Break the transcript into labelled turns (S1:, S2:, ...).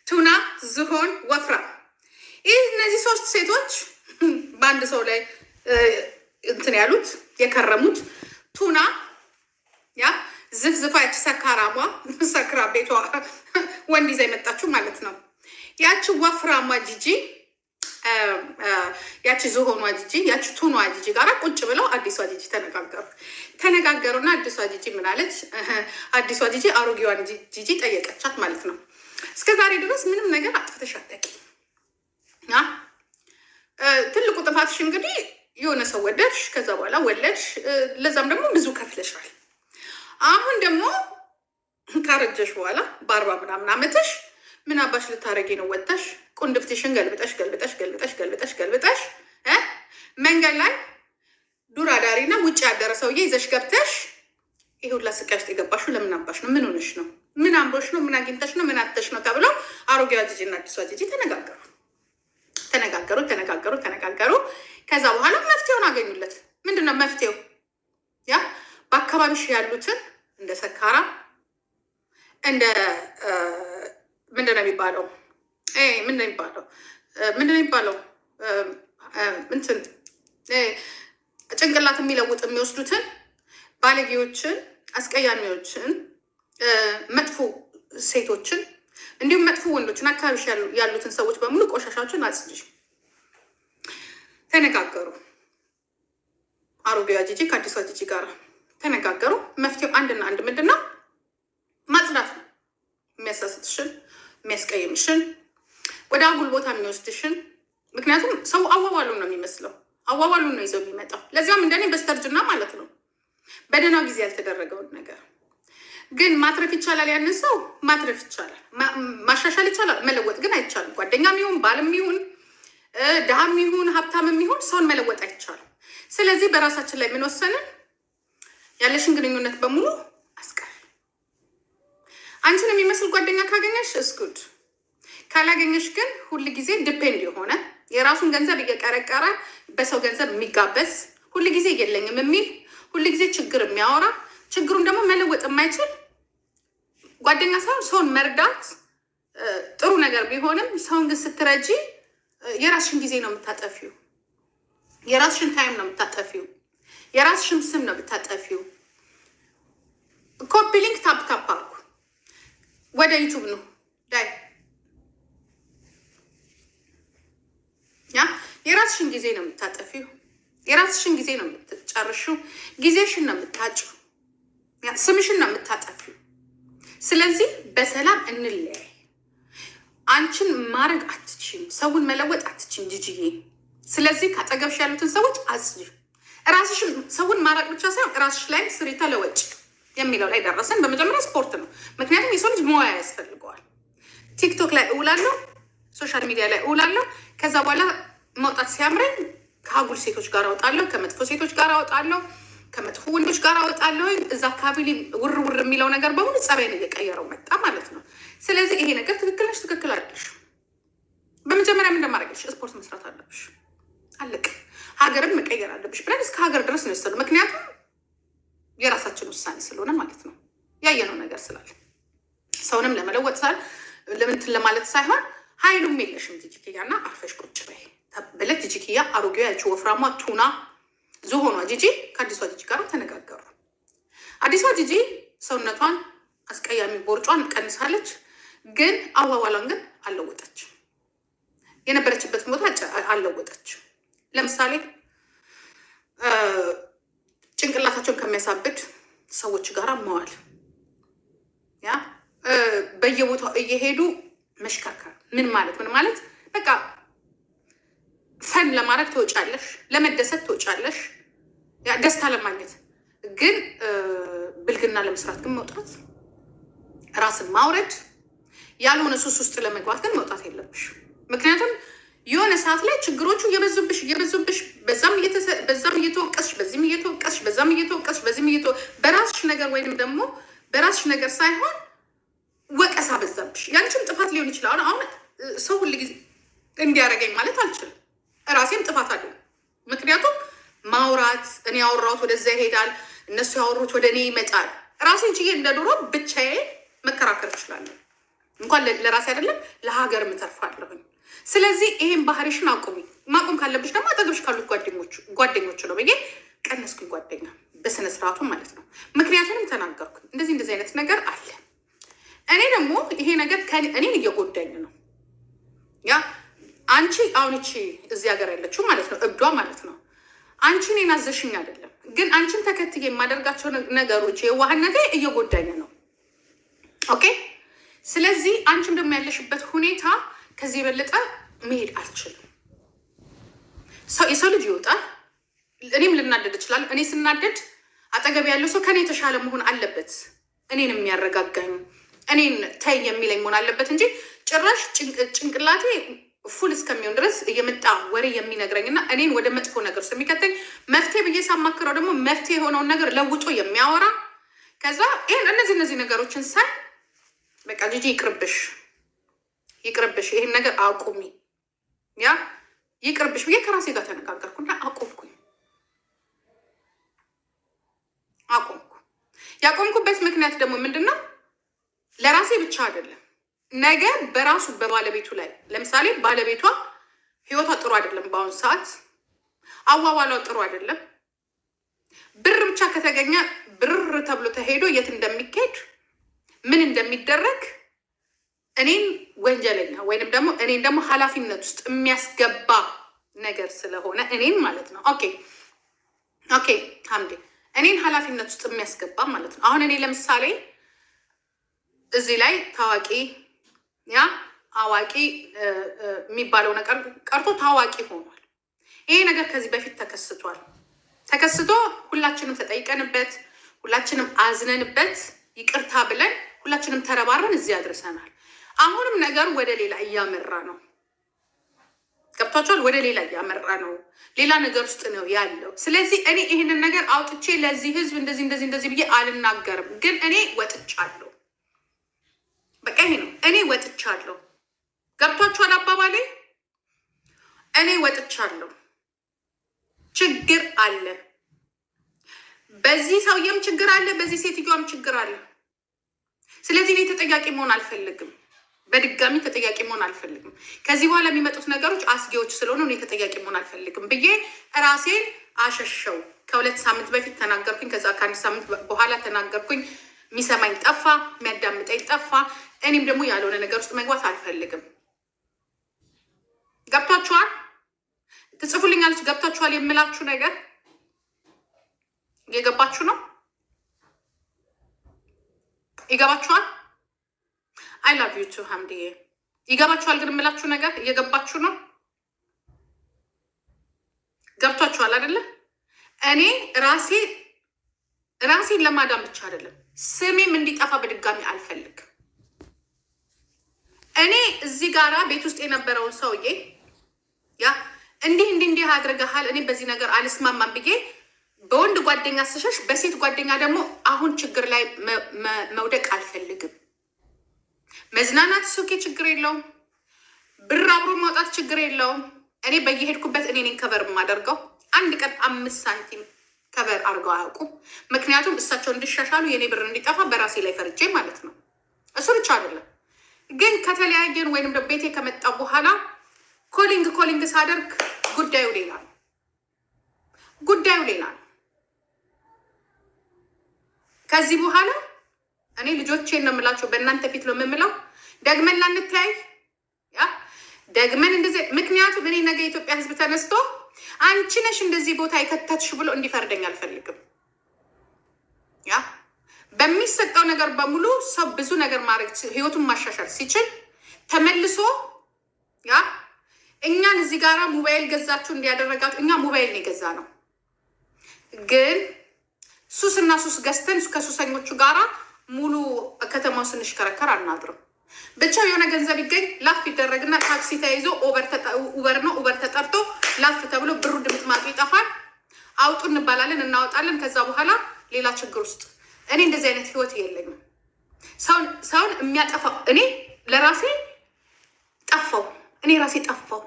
S1: ቱና፣ ዝሆን፣ ወፍራም ይህ እነዚህ ሶስት ሴቶች በአንድ ሰው ላይ እንትን ያሉት የከረሙት ቱና ያ ዝፍዝፋ ያቺ ሰካራሟ ሰክራ ቤቷ ወንድ ይዛ የመጣችሁ ማለት ነው። ያቺ ወፍራሟ ጂጂ ያቺ ዝሆኗ ጂጂ ያቺ ቱኗ ጂጂ ጋር ቁጭ ብለው አዲሷ ጂጂ ተነጋገሩና አዲሷ ጂጂ ምናለች? አዲሷ ጂጂ አሮጌዋን ጂጂ ጠየቀቻት ማለት ነው። እስከ ዛሬ ድረስ ምንም ነገር አጥፍተሽ አታውቂም። ትልቁ ጥፋትሽ እንግዲህ የሆነ ሰው ወደድሽ፣ ከዛ በኋላ ወለድሽ፣ ለዛም ደግሞ ብዙ ከፍለሻል። አሁን ደግሞ ካረጀሽ በኋላ በ40 ምናምን ዓመትሽ ምን አባሽ ልታረጊ ነው? ወጥተሽ ቁንድፍትሽን ገልብጠሽ መንገድ ላይ ዱር አዳሪና ውጭ ያደረ ሰውዬ ይዘሽ ገብተሽ ይሄ ሁላ ስቃይ ውስጥ የገባሽው ለምን አባሽ ነው? ምን ሆነሽ ነው? ምን አምሮሽ ነው? ምን አግኝተሽ ነው? ምን አተሽ ነው? ተብለው አሮጌዋ ጂጂ እና አዲሷ ጂጂ ተነጋገሩ። ከዛ በኋላ መፍትሄውን አገኙለት። ምንድነው መፍትሄው? ያ በአካባቢሽ ያሉትን እንደ ሰካራ እንደ ምንድነው የሚባለው እንትን ጭንቅላት የሚለውጥ የሚወስዱትን ባለጌዎችን፣ አስቀያሚዎችን፣ መጥፎ ሴቶችን እንዲሁም መጥፎ ወንዶችን አካባቢሽ ያሉትን ሰዎች በሙሉ ቆሻሻዎችን አጽጅ። ተነጋገሩ። አሮጌዋ ጂጂ ከአዲሷ ጂጂ ጋር ተነጋገሩ። መፍትሄው አንድና አንድ ምንድነው? ማጽዳት ነው። የሚያሳስትሽን፣ የሚያስቀይምሽን፣ ወደ አጉል ቦታ የሚወስድሽን። ምክንያቱም ሰው አዋዋሉን ነው የሚመስለው፣ አዋዋሉን ነው ይዘው የሚመጣው። ለዚያም እንደኔ በስተርጅና ማለት ነው በደህናው ጊዜ ያልተደረገውን ነገር ግን ማትረፍ ይቻላል። ያንን ሰው ማትረፍ ይቻላል፣ ማሻሻል ይቻላል። መለወጥ ግን አይቻልም። ጓደኛም ይሁን ባልም ይሁን ድሃም ይሁን ሀብታምም ይሁን ሰውን መለወጥ አይቻልም። ስለዚህ በራሳችን ላይ የምንወሰንን ያለሽን ግንኙነት በሙሉ አስቀር። አንቺን የሚመስል ጓደኛ ካገኘሽ እስኩድ፣ ካላገኘሽ ግን ሁል ጊዜ ዲፔንድ የሆነ የራሱን ገንዘብ እየቀረቀረ በሰው ገንዘብ የሚጋበዝ ሁል ጊዜ የለኝም የሚል ሁል ጊዜ ችግር የሚያወራ ችግሩን ደግሞ መለወጥ የማይችል ጓደኛ ሳይሆን ሰውን መርዳት ጥሩ ነገር ቢሆንም ሰውን ግን ስትረጂ የራስሽን ጊዜ ነው የምታጠፊው፣ የራስሽን ታይም ነው የምታጠፊው፣ የራስሽን ስም ነው የምታጠፊው። ኮፒ ሊንክ ታፕ አልኩ ወደ ዩቱብ ነው ዳይ የራስሽን ጊዜ ነው የምታጠፊው፣ የራስሽን ጊዜ ነው የምትጨርሺው፣ ጊዜሽን ነው የምታጭው፣ ስምሽን ነው የምታጠፊው። ስለዚህ በሰላም እንለያይ። አንቺን ማድረግ አትችም፣ ሰውን መለወጥ አትችም ጂጂዬ። ስለዚህ ካጠገብሽ ያሉትን ሰዎች አጽጂ። ራስሽን ሰውን ማድረግ ብቻ ሳይሆን ራስሽ ላይ ስሪ፣ ተለወጭ የሚለው ላይ ደረሰን። በመጀመሪያ ስፖርት ነው፣ ምክንያቱም የሰው ልጅ ሙያ ያስፈልገዋል። ቲክቶክ ላይ እውላለሁ፣ ሶሻል ሚዲያ ላይ እውላለሁ። ከዛ በኋላ መውጣት ሲያምረኝ ከአጉል ሴቶች ጋር አወጣለሁ፣ ከመጥፎ ሴቶች ጋር አወጣለሁ፣ ከመጥፎ ወንዶች ጋር አወጣለሁ። እዛ አካባቢ ውር የሚለው ነገር በሙሉ ጸባይን እየቀየረው መጣ ማለት ነው። ስለዚህ ይሄ ነገር ትክክል ነሽ፣ ትክክል አይደለሽ። በመጀመሪያ ምን እንደማድረግሽ ስፖርት መስራት አለብሽ፣ አለቅ። ሀገርን መቀየር አለብሽ ብለን እስከ ሀገር ድረስ ነው የወሰዱ። ምክንያቱም የራሳችን ውሳኔ ስለሆነ ማለት ነው፣ ያየነው ነገር ስላለ ሰውንም ለመለወጥ ሳል ለምንትን ለማለት ሳይሆን ሀይሉም የለሽም ጂጂኪያ እና አርፈሽ ቁጭ በይ ብለት ጂጂኪያ አሮጌ ያቺ ወፍራሟ ቱና ዝሆኗ ጂጂ ከአዲሷ ጂጂ ጋር ተነጋገሩ። አዲሷ ጂጂ ሰውነቷን አስቀያሚ ቦርጯን ቀንሳለች፣ ግን አዋዋሏን ግን አልለወጠች። የነበረችበት ቦታ አልለወጠች። ለምሳሌ ጭንቅላታቸውን ከሚያሳብድ ሰዎች ጋር መዋል፣ ያ በየቦታው እየሄዱ መሽከርከር። ምን ማለት በቃ ፈን ለማድረግ ትወጫለሽ፣ ለመደሰት ትወጫለሽ፣ ደስታ ለማግኘት ግን ብልግና ለመስራት ግን መውጣት፣ ራስን ማውረድ፣ ያልሆነ ሱስ ውስጥ ለመግባት ግን መውጣት የለብሽ። ምክንያቱም የሆነ ሰዓት ላይ ችግሮቹ እየበዙብሽ በዛም እየተወቀስሽ በዛም እየተወቀስሽ በራስሽ ነገር ወይም ደግሞ በራስሽ ነገር ሳይሆን ወቀሳ በዛብሽ። ያንቺም ጥፋት ሊሆን ይችላል። አሁን ሰው ሁሉ ጊዜ እንዲያደርገኝ ማለት አልችልም። ራሴም ጥፋት አለ። ምክንያቱም ማውራት እኔ ያወራሁት ወደዛ ይሄዳል፣ እነሱ ያወሩት ወደ እኔ ይመጣል። ራሴን ችዬ እንደ ድሮ ብቻዬን መከራከር እችላለሁ። እንኳን ለራሴ አይደለም ለሀገር ምተርፋለሁኝ። ስለዚህ ይሄን ባህሪሽን አቁሚ። ማቆም ካለብሽ ደግሞ አጠገብሽ ካሉት ጓደኞቹ ነው ብዬ ቀነስኩኝ። ጓደኛ በስነ ስርዓቱ ማለት ነው። ምክንያቱንም ተናገርኩኝ። እንደዚህ አይነት ነገር አለ። እኔ ደግሞ ይሄ ነገር እኔን እየጎዳኝ ነው። ያ አንቺ አሁን እቺ እዚህ ሀገር ያለችው ማለት ነው እብዷ ማለት ነው። አንቺ እኔን አዘሽኝ አይደለም፣ ግን አንቺን ተከትዬ የማደርጋቸው ነገሮች የዋህነቴ እየጎዳኝ ነው። ኦኬ። ስለዚህ አንቺም ደግሞ ያለሽበት ሁኔታ ከዚህ የበለጠ መሄድ አልችልም። የሰው ልጅ ይወጣል። እኔም ልናደድ እችላለሁ። እኔ ስናደድ አጠገብ ያለው ሰው ከኔ የተሻለ መሆን አለበት። እኔን የሚያረጋጋኝ እኔን ተይ የሚለኝ መሆን አለበት እንጂ ጭራሽ ጭንቅላቴ ፉል እስከሚሆን ድረስ እየመጣ ወሬ የሚነግረኝ እና እኔን ወደ መጥፎ ነገር ውስጥ የሚከተኝ መፍትሄ ብዬ ሳማክረው ደግሞ መፍትሄ የሆነውን ነገር ለውጦ የሚያወራ ከዛ ይህን እነዚህ ነገሮችን ሳይ በቃ ጂጂ ይቅርብሽ፣ ይህን ነገር አቁሚ፣ ያ ይቅርብሽ ብዬ ከራሴ ጋር ተነጋገርኩና አቆምኩኝ። ያቆምኩበት ምክንያት ደግሞ ምንድን ነው? ለራሴ ብቻ አይደለም፣ ነገ በራሱ በባለቤቱ ላይ ለምሳሌ ባለቤቷ ህይወቷ ጥሩ አይደለም፣ በአሁኑ ሰዓት አዋዋሏ ጥሩ አይደለም። ብር ብቻ ከተገኘ ብር ተብሎ ተሄዶ የት እንደሚካሄድ ምን እንደሚደረግ እኔን ወንጀለኛ ወይንም ደግሞ እኔን ደግሞ ኃላፊነት ውስጥ የሚያስገባ ነገር ስለሆነ እኔን ማለት ነው። ኦኬ ሐምዴ እኔን ኃላፊነት ውስጥ የሚያስገባ ማለት ነው። አሁን እኔ ለምሳሌ እዚህ ላይ ታዋቂ አዋቂ የሚባለው ነገር ቀርቶ ታዋቂ ሆኗል። ይሄ ነገር ከዚህ በፊት ተከስቶ ሁላችንም ተጠይቀንበት ሁላችንም አዝነንበት ይቅርታ ብለን ሁላችንም ተረባርበን እዚህ አድርሰናል። አሁንም ነገሩ ወደ ሌላ እያመራ ነው። ገብቷቸዋል። ወደ ሌላ እያመራ ነው። ሌላ ነገር ውስጥ ነው ያለው። ስለዚህ እኔ ይህንን ነገር አውጥቼ ለዚህ ህዝብ እንደዚህ ብዬ አልናገርም። ግን እኔ ወጥቻለሁ። በቃ ይሄ ነው። እኔ ወጥቻለሁ። ገብቷቸዋል አባባሌ። እኔ ወጥቻለሁ። ችግር አለ። በዚህ ሰውዬም ችግር አለ፣ በዚህ ሴትዮዋም ችግር አለ። ስለዚህ እኔ ተጠያቂ መሆን አልፈልግም። በድጋሚ ተጠያቂ መሆን አልፈልግም። ከዚህ በኋላ የሚመጡት ነገሮች አስጊዎች ስለሆኑ እኔ ተጠያቂ መሆን አልፈልግም ብዬ ራሴን አሸሸው። ከ2 ሳምንት በፊት ተናገርኩኝ። ከዛ ከ1 ሳምንት በኋላ ተናገርኩኝ። የሚሰማኝ ጠፋ፣ የሚያዳምጠኝ ጠፋ። እኔም ደግሞ ያልሆነ ነገር ውስጥ መግባት አልፈልግም። ገብቷችኋል? ትጽፉልኛለች። ገብቷችኋል? የምላችሁ ነገር እየገባችሁ ነው? ይገባችኋል? አይ ላቭ ዩ ቱ ሐምድዬ። ይገባችኋል? ግን የምላችሁ ነገር እየገባችሁ ነው? ገብቷችኋል አይደለ? እኔ ራሴን ለማዳን ብቻ አይደለም ስሜም እንዲጠፋ በድጋሚ አልፈልግም። እኔ እዚህ ጋራ ቤት ውስጥ የነበረውን ሰውዬ እንዲህ አድርገሃል፣ እኔ በዚህ ነገር አልስማማም ብዬ በወንድ ጓደኛ ስሸሽ፣ በሴት ጓደኛ ደግሞ አሁን ችግር ላይ መውደቅ አልፈልግም። መዝናናት ሶኬ ችግር የለውም። ብር አብሮ ማውጣት ችግር የለውም። እኔ በየሄድኩበት እኔ ነኝ ከበር የማደርገው። አንድ ቀን 5 ሳንቲም ከበር አድርገው አያውቁም። ምክንያቱም እሳቸው እንዲሻሻሉ የኔ ብር እንዲጠፋ በራሴ ላይ ፈርጄ ማለት ነው። እሱ ብቻ አይደለም ግን ከተለያየን ወይንም ቤቴ ከመጣ በኋላ ኮሊንግ ሳደርግ ጉዳዩ ሌላ ነው። ከዚህ በኋላ እኔ ልጆቼን ነው የምላቸው፣ በእናንተ ፊት ነው የምምለው። ደግመን ላንተያይ ደግመን እንደዚህ። ምክንያቱም እኔ ነገ የኢትዮጵያ ሕዝብ ተነስቶ አንቺ ነሽ እንደዚህ ቦታ የከተትሽ ብሎ እንዲፈርደኝ አልፈልግም። በሚሰጠው ነገር በሙሉ ሰው ብዙ ነገር ማድረግ ህይወቱን ማሻሻል ሲችል ተመልሶ እኛን እዚህ ጋራ ሞባይል ገዛችሁ እንዲያደረጋችሁ፣ እኛ ሞባይል ነው የገዛ ነው። ግን ሱስና ሱስ ገዝተን ከሱሰኞቹ ጋራ ሙሉ ከተማው ስንሽከረከር አናድርም። ብቻ የሆነ ገንዘብ ይገኝ ላፍ ይደረግና ታክሲ ተይዞ ኡበር ተጠርቶ ላፍ ተብሎ ብሩ ድምጥማጡ ይጠፋል። አውጡ እንባላለን፣ እናወጣለን። ከዛ በኋላ ሌላ ችግር ውስጥ። እኔ እንደዚህ አይነት ህይወት የለኝም። ሰውን የሚያጠፋው እኔ ለራሴ ጠፋው። እኔ ራሴ ጠፋው።